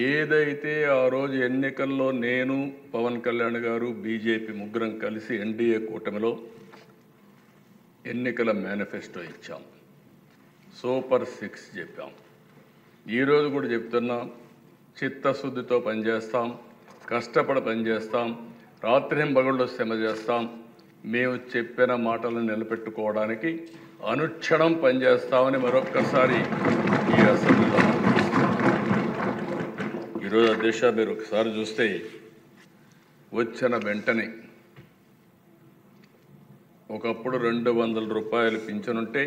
ఏదైతే ఆ రోజు ఎన్నికల్లో నేను పవన్ కళ్యాణ్ గారు బీజేపీ ముగ్గురం కలిసి ఎన్డీఏ కూటమిలో ఎన్నికల మేనిఫెస్టో ఇచ్చాం, సూపర్ 6 చెప్పాం. ఈరోజు కూడా చెప్తున్నాం, చిత్తశుద్ధితో పనిచేస్తాం, కష్టపడి పనిచేస్తాం, రాత్రింబగళ్ళు శ్రమ చేస్తాం. మేము చెప్పిన మాటలను నిలబెట్టుకోవడానికి అనుక్షణం పనిచేస్తామని మరొక్కసారి ఈ అసెంబ్లీలో ఈరోజు అధ్యక్ష మీరు ఒకసారి చూస్తే వచ్చిన వెంటనే ఒకప్పుడు 200 రూపాయలు పింఛనుంటే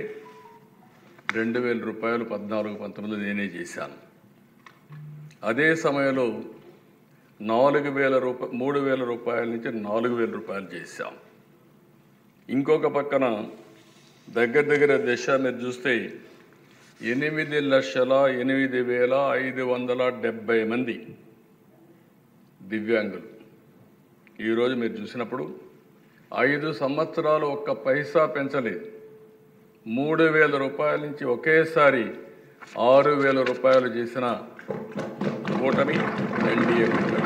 2000 రూపాయలు 14-19 నేనే చేశాను. అదే సమయంలో 3000 రూపాయల నుంచి 4000 రూపాయలు చేశాం. ఇంకొక పక్కన దగ్గర దిశ మీరు చూస్తే 8,08,570 మంది దివ్యాంగులు. ఈరోజు మీరు చూసినప్పుడు 5 సంవత్సరాలు ఒక్క పైసా పెంచలేదు. 3000 రూపాయల నుంచి ఒకేసారి 6000 రూపాయలు చేసిన కూటమి ఎన్డీఏ కూటమి.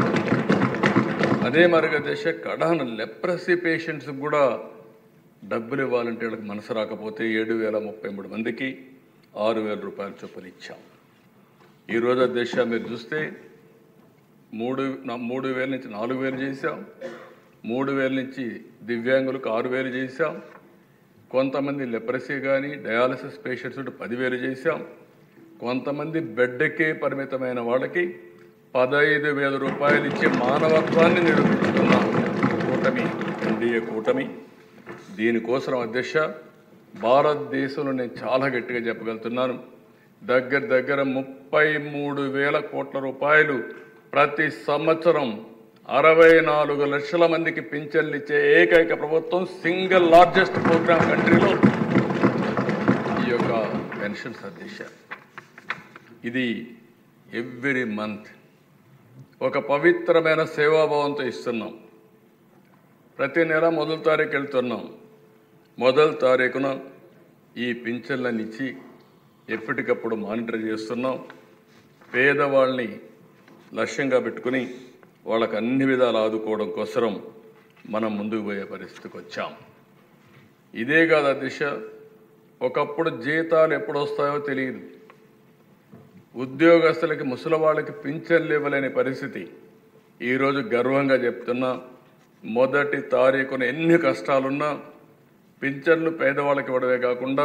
అదే మరిగా దేశ కడాన లెప్రసీ పేషెంట్స్కి కూడా డబ్బులు ఇవ్వాలంటే వాళ్ళకి మనసు రాకపోతే 7,033 మందికి 6,000 రూపాయల చొప్పున ఇచ్చాం. ఈరోజు దేశ మీరు చూస్తే 3,000 నుంచి 4,000 చేశాం, 3,000 నుంచి దివ్యాంగులకు 6,000 చేశాం. కొంతమంది లెప్రసీ కానీ డయాలసిస్ పేషెంట్స్ 10,000 చేశాం. కొంతమంది బెడ్కే పరిమితమైన వాళ్ళకి 15,000 రూపాయలు ఇచ్చే మానవత్వాన్ని నిరూపించుకున్న కూటమి ఎన్డీఏ కూటమి. దీనికోసం అధ్యక్ష భారతదేశంలో నేను చాలా గట్టిగా చెప్పగలుగుతున్నాను, దగ్గర 33,000 కోట్ల రూపాయలు ప్రతి సంవత్సరం 64 లక్షల మందికి పింఛన్లు ఇచ్చే ఏకైక ప్రభుత్వం, సింగిల్ లార్జెస్ట్ ప్రోగ్రామ్ కంట్రీలో ఈ యొక్క పెన్షన్స్ అధ్యక్ష. ఇది ఎవ్రీ మంత్ ఒక పవిత్రమైన సేవాభావంతో ఇస్తున్నాం. ప్రతి నెల మొదటి తారీఖు వెళ్తున్నాం. మొదటి తారీఖున ఈ పింఛన్లను ఇచ్చి ఎప్పటికప్పుడు మానిటర్ చేస్తున్నాం. పేదవాళ్ళని లక్ష్యంగా పెట్టుకుని వాళ్ళకు అన్ని విధాలు ఆదుకోవడం కోసం మనం ముందుకు పోయే పరిస్థితికి వచ్చాం. ఇదే కాదు అధ్యక్ష, ఒకప్పుడు జీతాలు ఎప్పుడు వస్తాయో తెలియదు. ఉద్యోగస్తులకి ముసలివాళ్ళకి పింఛన్లు ఇవ్వలేని పరిస్థితి. ఈరోజు గర్వంగా చెప్తున్నా, మొదటి తారీఖున ఎన్ని కష్టాలున్నా పింఛన్లు పేదవాళ్ళకి ఇవ్వడమే కాకుండా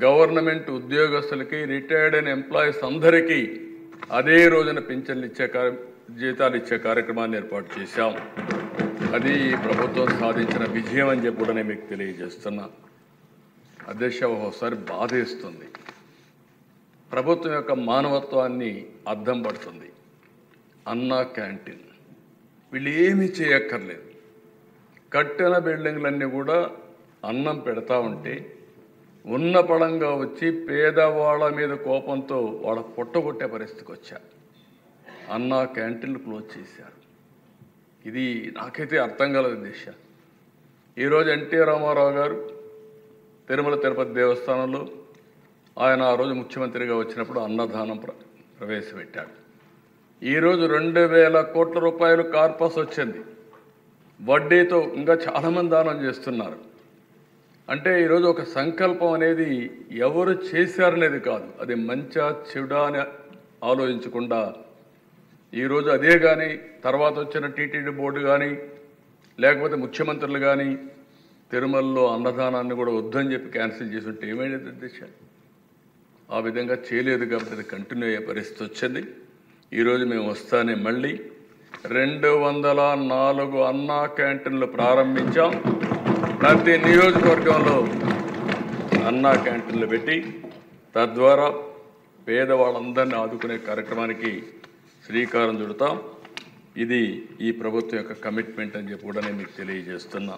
గవర్నమెంట్ ఉద్యోగస్తులకి, రిటైర్డ్ అయిన ఎంప్లాయీస్ అందరికీ అదే రోజున పింఛన్లు జీతాలు ఇచ్చే కార్యక్రమాన్ని ఏర్పాటు చేశాం. అది ఈ ప్రభుత్వం సాధించిన విజయం అని చెప్పి కూడా నేను మీకు తెలియజేస్తున్నా. అధ్యక్ష ఒకసారి బాధేస్తుంది, ప్రభుత్వం యొక్క మానవత్వాన్ని అద్దం పడుతుంది. అన్నా క్యాంటీన్ వీళ్ళు ఏమీ చేయక్కర్లేదు. కట్టిన బిల్డింగ్లన్నీ కూడా అన్నం పెడతా ఉంటే ఉన్న పడంగా వచ్చి పేదవాళ్ళ మీద కోపంతో వాళ్ళ పొట్టగొట్టే పరిస్థితికి వచ్చారు. అన్నా క్యాంటీన్లు క్లోజ్ చేశారు. ఇది నాకైతే అర్థం కాలేదు దిశ. ఈరోజు ఎన్టీ రామారావు గారు తిరుమల తిరుపతి దేవస్థానంలో ఆయన ఆ రోజు ముఖ్యమంత్రిగా వచ్చినప్పుడు అన్నదానం ప్రవేశపెట్టాడు. ఈరోజు 2,000 కోట్ల రూపాయలు కార్పస్ వచ్చింది. వడ్డీతో ఇంకా చాలామంది దానం చేస్తున్నారు. అంటే ఈరోజు ఒక సంకల్పం అనేది ఎవరు చేశారనేది కాదు, అది మంచా చెడా అని ఆలోచించకుండా ఈరోజు అదే కానీ తర్వాత వచ్చిన టీటీడీ బోర్డు కానీ లేకపోతే ముఖ్యమంత్రులు కానీ తిరుమలలో అన్నదానాన్ని కూడా వద్దని చెప్పి క్యాన్సిల్ చేసి ఉంటే ఏమైంది అధ్యక్ష? ఆ విధంగా చేయలేదు కాబట్టి అది కంటిన్యూ అయ్యే పరిస్థితి వచ్చింది. ఈరోజు మేము వస్తానే మళ్ళీ 204 అన్నా క్యాంటీన్లు ప్రారంభించాం. ప్రతి నియోజకవర్గంలో అన్నా క్యాంటీన్లు పెట్టి తద్వారా పేదవాళ్ళందరినీ ఆదుకునే కార్యక్రమానికి శ్రీకారం చుడతాం. ఇది ఈ ప్రభుత్వం యొక్క కమిట్మెంట్ అని చెప్పి కూడా నేను మీకు తెలియజేస్తున్నా.